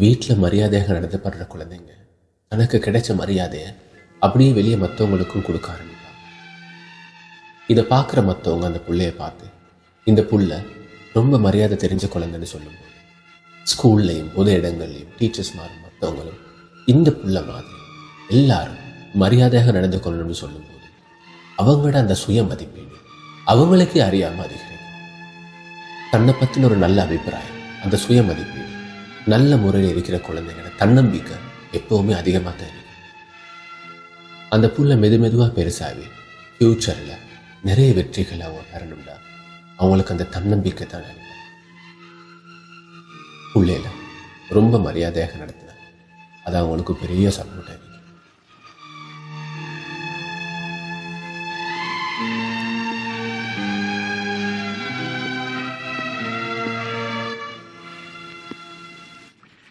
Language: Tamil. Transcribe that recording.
வீட்டில் மரியாதையாக நடத்தப்படுற குழந்தைங்க தனக்கு கிடைச்ச மரியாதையை அப்படியே வெளியே மற்றவங்களுக்கும் கொடுக்க ஆரம்பிப்பாங்க. இதை பார்க்குற மற்றவங்க அந்த புள்ளைய பார்த்து இந்த புள்ள ரொம்ப மரியாதை தெரிஞ்ச குழந்தைன்னு சொல்லும்போது ஸ்கூல்லையும் பொது இடங்கள்லையும் டீச்சர்ஸ் மாறும் மற்றவங்களும் இந்த புள்ள மாதிரி எல்லாரும் மரியாதையாக நடந்து கொள்ளணும்னு சொல்லும்போது அவங்களோட அந்த சுய மதிப்பீடு அவங்களுக்கே அறியாமல் அதிகரிக்கும். தன்னை பற்றின ஒரு நல்ல அபிப்பிராயம், அந்த சுய மதிப்பீடு, நல்ல முறையில் இருக்கிற குழந்தைங்களோட தன்னம்பிக்கை எப்பவுமே அதிகமாக தான் இருக்கு. அந்த புள்ள மெதுவாக பெருசாகி ஃப்யூச்சரில் நிறைய வெற்றிகளை அவங்க பெறணும்னா அவங்களுக்கு அந்த தன்னம்பிக்கை தான் நினைப்பாங்க. பிள்ளையில ரொம்ப மரியாதையாக நடத்தினாங்க. அது அவங்களுக்கு பெரிய சப்போர்ட்டாக இருக்கு.